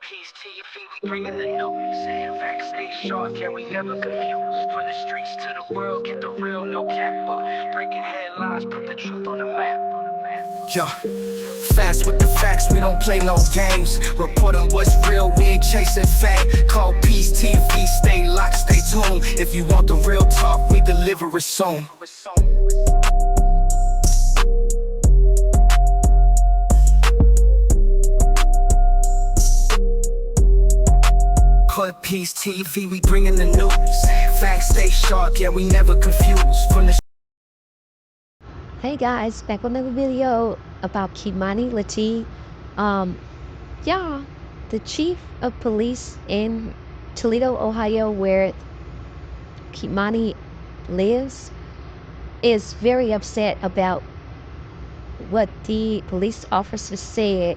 Peace to your feet, we bringing the news. Facts stay sharp, yeah, we never confused. From the streets to the world, get the real, no cap. Breaking headlines, put the truth on the map. Yo, fast with the facts, we don't play no games. Report on what's real, we ain't chasing fame. Call Peace TV, stay locked, stay tuned. If you want the real talk, we deliver it soon. Call Peace TV, we bringing the news. Facts stay sharp, yeah, we never confused. From the Hey guys, back on another video about Keimani Latigue. The chief of police in Toledo, Ohio, where Keimani lives, is very upset about what the police officer said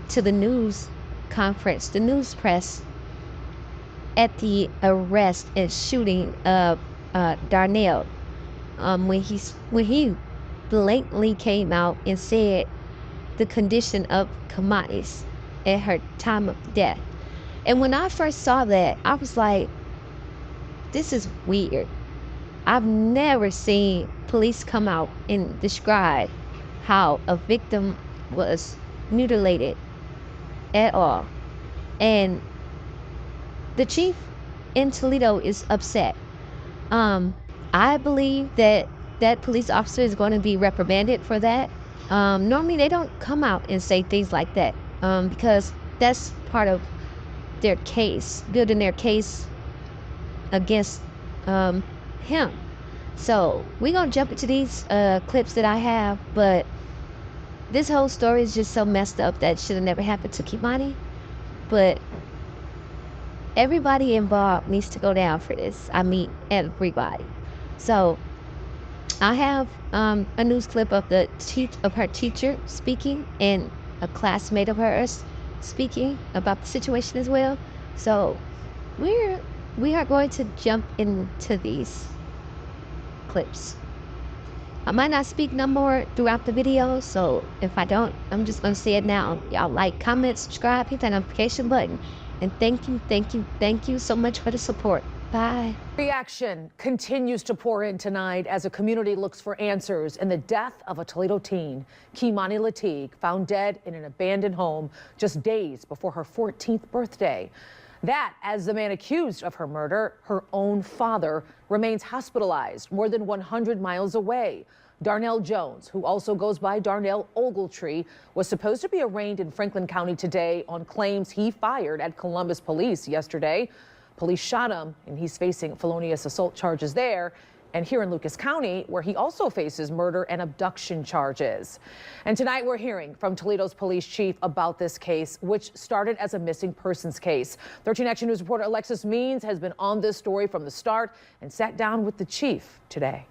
to the news conference, the news press, at the arrest and shooting of Darnell. When he blatantly came out and said the condition of Keimani at her time of death. And when I first saw that, I was like, this is weird. I've never seen police come out and describe how a victim was mutilated at all. And the chief in Toledo is upset. I believe that police officer is going to be reprimanded for that. Normally they don't come out and say things like that because that's part of their case, building their case against him. So we're going to jump into these clips that I have, but this whole story is just so messed up that should have never happened to Keimani. But everybody involved needs to go down for this. I mean, everybody. So I have a news clip of her teacher speaking and a classmate of hers speaking about the situation as well. So we are going to jump into these clips. I might not speak no more throughout the video, so if I don't, I'm just gonna say it now. Y'all like, comment, subscribe, hit that notification button, and thank you so much for the support. Bye. Reaction continues to pour in tonight as a community looks for answers in the death of a Toledo teen, Keimani Latigue, found dead in an abandoned home just days before her 14th birthday. That as the man accused of her murder, her own father, remains hospitalized more than 100 miles away. Darnell Jones, who also goes by Darnell Ogletree, was supposed to be arraigned in Franklin County today on claims he fired at Columbus police yesterday. Police shot him, and he's facing felonious assault charges there, and here in Lucas County, where he also faces murder and abduction charges. And tonight we're hearing from Toledo's police chief about this case, which started as a missing persons case. 13 Action News reporter Alexis Means has been on this story from the start and sat down with the chief today.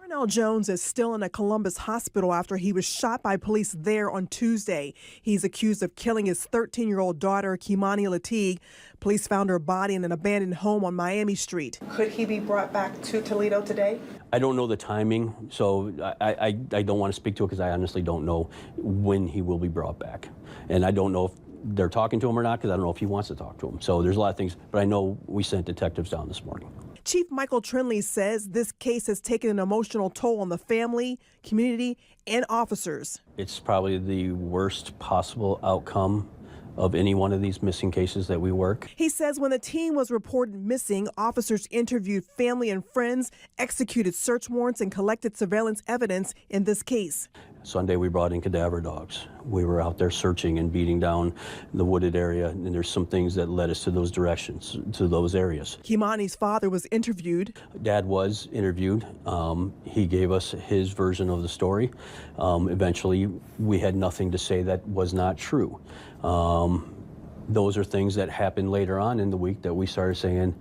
Darnell Jones is still in a Columbus hospital after he was shot by police there on Tuesday. He's accused of killing his 13-year-old daughter, Keimani Latigue. Police found her body in an abandoned home on Miami Street. Could he be brought back to Toledo today? I don't know the timing, so I don't want to speak to it because I honestly don't know when he will be brought back. And I don't know if they're talking to him or not because I don't know if he wants to talk to him. So there's a lot of things, but I know we sent detectives down this morning. Chief Michael Trinley says this case has taken an emotional toll on the family, community, and officers. It's probably the worst possible outcome of any one of these missing cases that we work. He says when the teen was reported missing, officers interviewed family and friends, executed search warrants, and collected surveillance evidence in this case. Sunday we brought in cadaver dogs. We were out there searching and beating down the wooded area, and there's some things that led us to those directions, to those areas. Keimani's father was interviewed. Dad was interviewed. He gave us his version of the story. Eventually, we had nothing to say that was not true. Those are things that happened later on in the week that we started saying,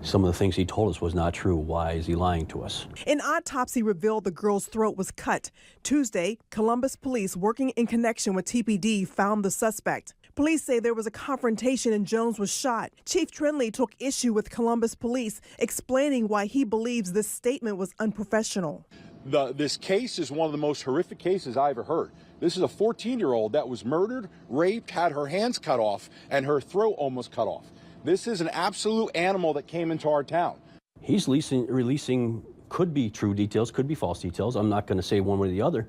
some of the things he told us was not true. Why is he lying to us? An autopsy revealed the girl's throat was cut. Tuesday, Columbus police, working in connection with TPD, found the suspect. Police say there was a confrontation and Jones was shot. Chief Trinley took issue with Columbus police, explaining why he believes this statement was unprofessional. This case is one of the most horrific cases I ever heard. This is a 14-year-old that was murdered, raped, had her hands cut off, and her throat almost cut off. This is an absolute animal that came into our town. He's releasing, could be true details, could be false details. I'm not going to say one way or the other,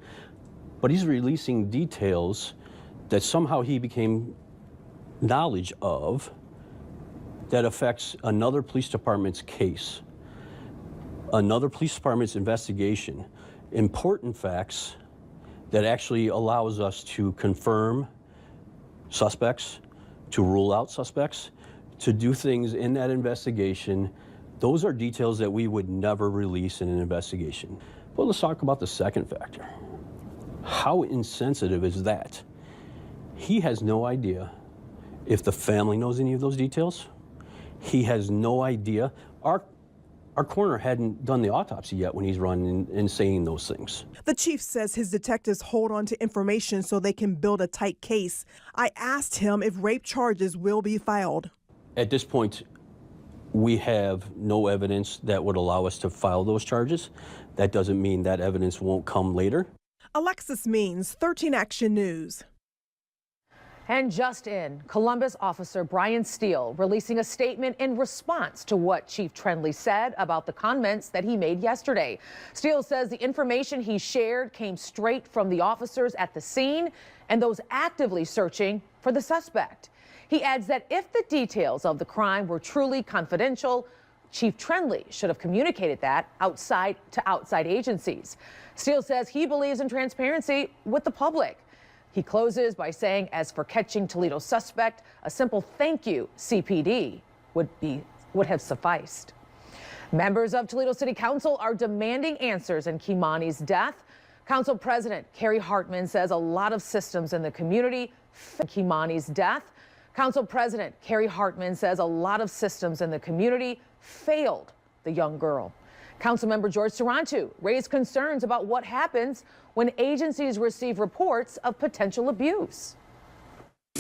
but he's releasing details that somehow he became knowledge of that affects another police department's case, another police department's investigation, important facts that actually allows us to confirm suspects, to rule out suspects, to do things in that investigation. Those are details that we would never release in an investigation. But let's talk about the second factor. How insensitive is that? He has no idea if the family knows any of those details. He has no idea. Our coroner hadn't done the autopsy yet when he's running and saying those things. The chief says his detectives hold on to information so they can build a tight case. I asked him if rape charges will be filed. At this point, we have no evidence that would allow us to file those charges. That doesn't mean that evidence won't come later. Alexis Means, 13 Action News. And just in, Columbus officer Brian Steele releasing a statement in response to what Chief Trenley said about the comments that he made yesterday. Steele says the information he shared came straight from the officers at the scene and those actively searching for the suspect. He adds that if the details of the crime were truly confidential, Chief Trenley should have communicated that outside agencies. Steele says he believes in transparency with the public. He closes by saying, as for catching Toledo's suspect, a simple thank you, CPD, would have sufficed. Members of Toledo City Council are demanding answers in Keimani's death. Council President Carrie Hartman says a lot of systems in the community Keimani's death. Council President Carrie Hartman says a lot of systems in the community failed the young girl. Councilmember George Taranto raised concerns about what happens when agencies receive reports of potential abuse.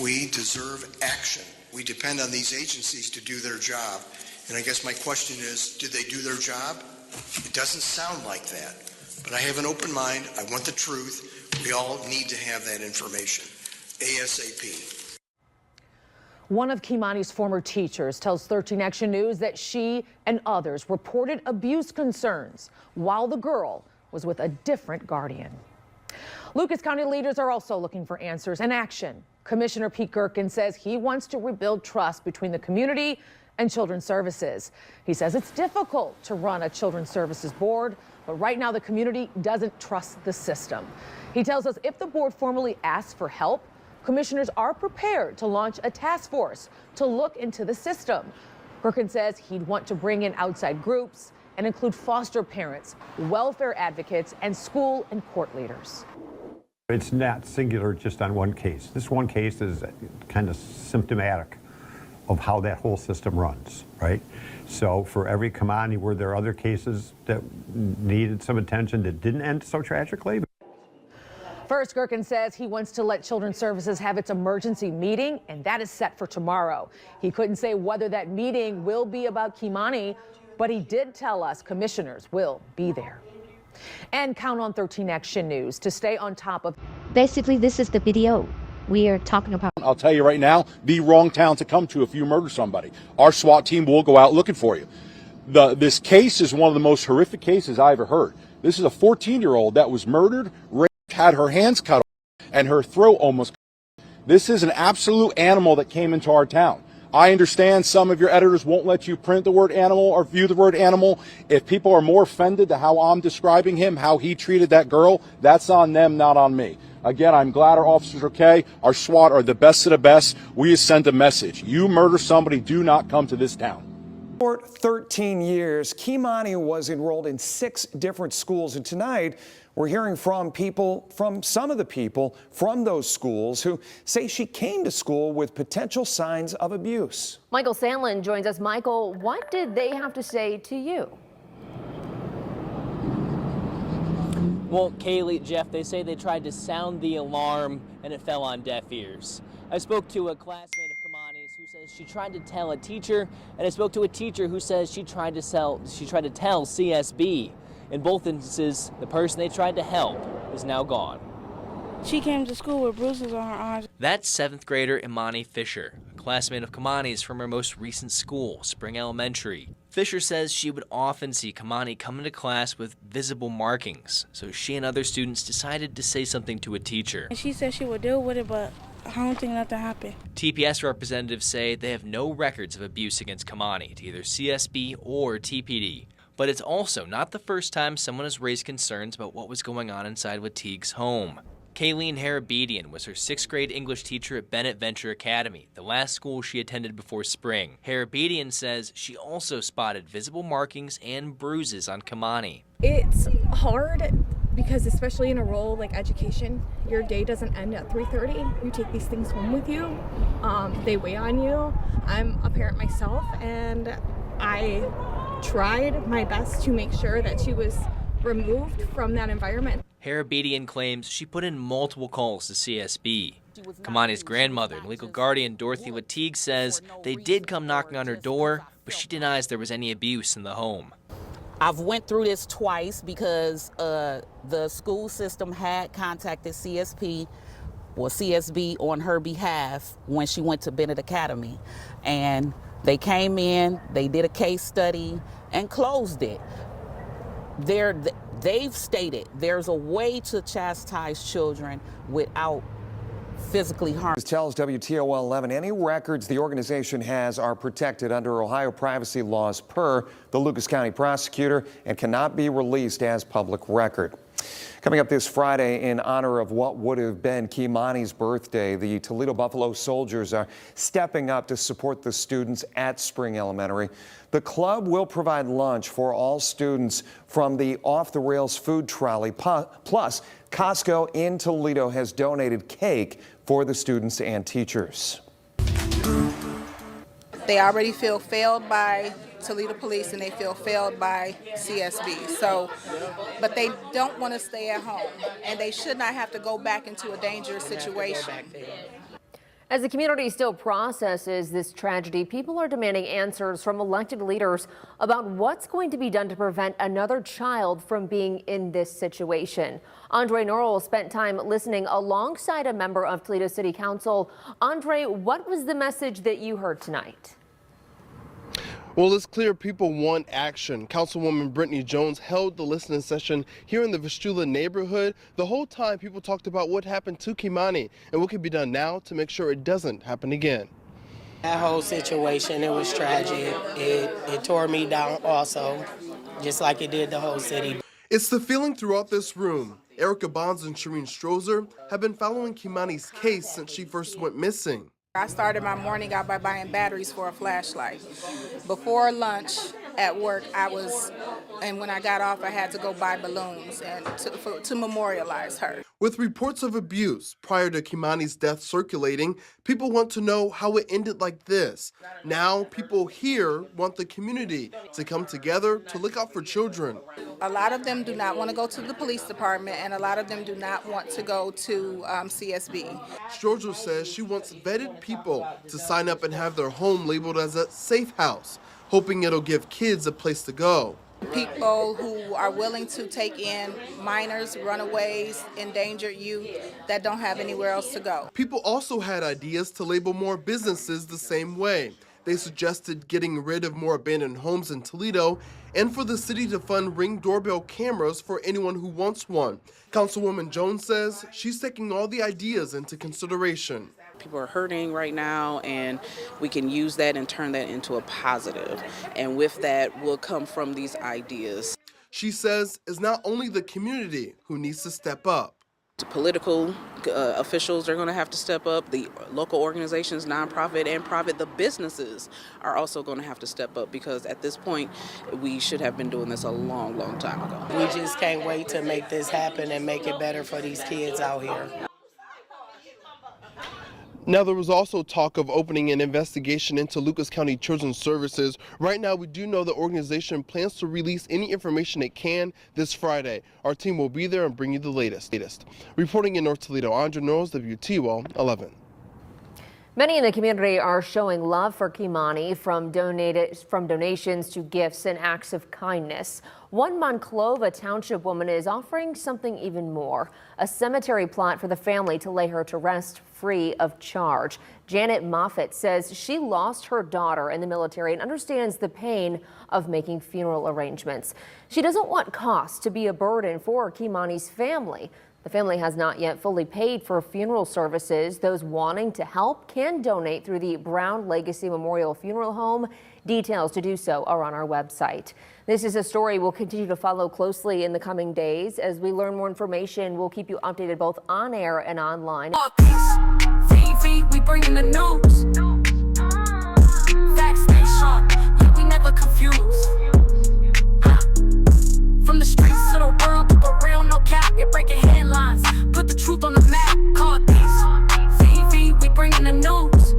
We deserve action. We depend on these agencies to do their job. And I guess my question is, did they do their job? It doesn't sound like that. But I have an open mind. I want the truth. We all need to have that information ASAP. One of Keimani's former teachers tells 13 Action News that she and others reported abuse concerns while the girl was with a different guardian. Lucas County leaders are also looking for answers and action. Commissioner Pete Gerken says he wants to rebuild trust between the community and Children's Services. He says it's difficult to run a Children's Services board, but right now the community doesn't trust the system. He tells us if the board formally asks for help, commissioners are prepared to launch a task force to look into the system. Gerken says he'd want to bring in outside groups and include foster parents, welfare advocates, and school and court leaders. It's not singular just on one case. This one case is kind of symptomatic of how that whole system runs, right? So for every Keimani, were there other cases that needed some attention that didn't end so tragically? First, Gerken says he wants to let Children's Services have its emergency meeting, and that is set for tomorrow. He couldn't say whether that meeting will be about Keimani, but he did tell us commissioners will be there. And count on 13 Action News to stay on top of. Basically, this is the video we are talking about. I'll tell you right now, the wrong town to come to if you murder somebody. Our SWAT team will go out looking for you. This case is one of the most horrific cases I ever heard. This is a 14-year-old that was murdered, raped, had her hands cut off, and her throat almost cut off. This is an absolute animal that came into our town. I understand some of your editors won't let you print the word animal or view the word animal. If people are more offended to how I'm describing him, how he treated that girl, that's on them, not on me. Again, I'm glad our officers are okay. Our SWAT are the best of the best. We just sent a message. You murder somebody, do not come to this town. For 13 years, Keimani was enrolled in 6 different schools, and tonight we're hearing from some of the people from those schools who say she came to school with potential signs of abuse. Michael Sandlin joins us. Michael, what did they have to say to you? Well, Kaylee, Jeff, they say they tried to sound the alarm and it fell on deaf ears. I spoke to a classmate of Keimani's who says she tried to tell a teacher, and I spoke to a teacher who says she tried to tell CSB. In both instances, the person they tried to help is now gone. She came to school with bruises on her arms. That's 7th grader Keimani Fisher, a classmate of Keimani's from her most recent school, Spring Elementary. Fisher says she would often see Keimani come into class with visible markings, so she and other students decided to say something to a teacher. She said she would deal with it, but I don't think nothing happened. TPS representatives say they have no records of abuse against Keimani to either CSB or TPD. But it's also not the first time someone has raised concerns about what was going on inside Latigue's home. Kayleen Harabedian was her 6th grade English teacher at Bennett Venture Academy, the last school she attended before spring. Harabedian says she also spotted visible markings and bruises on Keimani. It's hard because, especially in a role like education, your day doesn't end at 3:30. You take these things home with you. They weigh on you. I'm a parent myself, and I tried my best to make sure that she was removed from that environment. Harabedian claims she put in multiple calls to CSB. Keimani's grandmother and legal guardian Dorothy Latigue says they did come knocking on her door, but she denies there was any abuse in the home. I've went through this twice because the school system had contacted CSB on her behalf when she went to Bennett Academy. And they came in, they did a case study and closed it. They've stated there's a way to chastise children without physically harm. Tells WTOL 11 any records the organization has are protected under Ohio privacy laws per the Lucas County prosecutor and cannot be released as public record. Coming up this Friday, in honor of what would have been Keimani's birthday, the Toledo Buffalo Soldiers are stepping up to support the students at Spring Elementary. The club will provide lunch for all students from the Off the Rails food trolley. Plus, Costco in Toledo has donated cake for the students and teachers. They already feel failed by Toledo Police and they feel failed by CSB. So, but they don't want to stay at home and they should not have to go back into a dangerous situation. As the community still processes this tragedy, people are demanding answers from elected leaders about what's going to be done to prevent another child from being in this situation. Andre Norrell spent time listening alongside a member of Toledo City Council. Andre, what was the message that you heard tonight? Well, it's clear people want action. Councilwoman Brittany Jones held the listening session here in the Vistula neighborhood. The whole time people talked about what happened to Keimani and what can be done now to make sure it doesn't happen again. That whole situation, it was tragic. It tore me down also, just like it did the whole city. It's the feeling throughout this room. Erica Bonds and Shireen Strozer have been following Keimani's case since she first went missing. I started my morning out by buying batteries for a flashlight. Before lunch at work, and when I got off, I had to go buy balloons and to memorialize her. With reports of abuse prior to Keimani's death circulating, people want to know how it ended like this. Now, people here want the community to come together to look out for children. A lot of them do not want to go to the police department, and a lot of them do not want to go to CSB. Strozer says she wants vetted people to sign up and have their home labeled as a safe house, hoping it'll give kids a place to go. People who are willing to take in minors, runaways, endangered youth that don't have anywhere else to go. People also had ideas to label more businesses the same way. They suggested getting rid of more abandoned homes in Toledo and for the city to fund Ring doorbell cameras for anyone who wants one. Councilwoman Jones says she's taking all the ideas into consideration. People are hurting right now, and we can use that and turn that into a positive. And with that will come from these ideas. She says it's not only the community who needs to step up. The political officials are going to have to step up. The local organizations, nonprofit and private, the businesses are also going to have to step up, because at this point, we should have been doing this a long, long time ago. We just can't wait to make this happen and make it better for these kids out here. Now, there was also talk of opening an investigation into Lucas County Children's Services. Right now, we do know the organization plans to release any information it can this Friday. Our team will be there and bring you the latest. Reporting in North Toledo, Andre Norrell, WTOL 11. Many in the community are showing love for Keimani, from donations to gifts and acts of kindness. One Monclova Township woman is offering something even more, a cemetery plot for the family to lay her to rest free of charge. Janet Moffett says she lost her daughter in the military and understands the pain of making funeral arrangements. She doesn't want costs to be a burden for Keimani's family. The family has not yet fully paid for funeral services. Those wanting to help can donate through the Brown Legacy Memorial Funeral Home. Details to do so are on our website. This is a story we'll continue to follow closely in the coming days. As we learn more information, we'll keep you updated both on air and online. We bring in the news. Facts stay sharp, yet we never confuse. From the streets to the world, keep it real, no cap. You're breaking headlines, put the truth on the map. Call it peace. We bring in the news.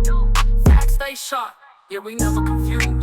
Facts stay sharp, yeah, we never confuse.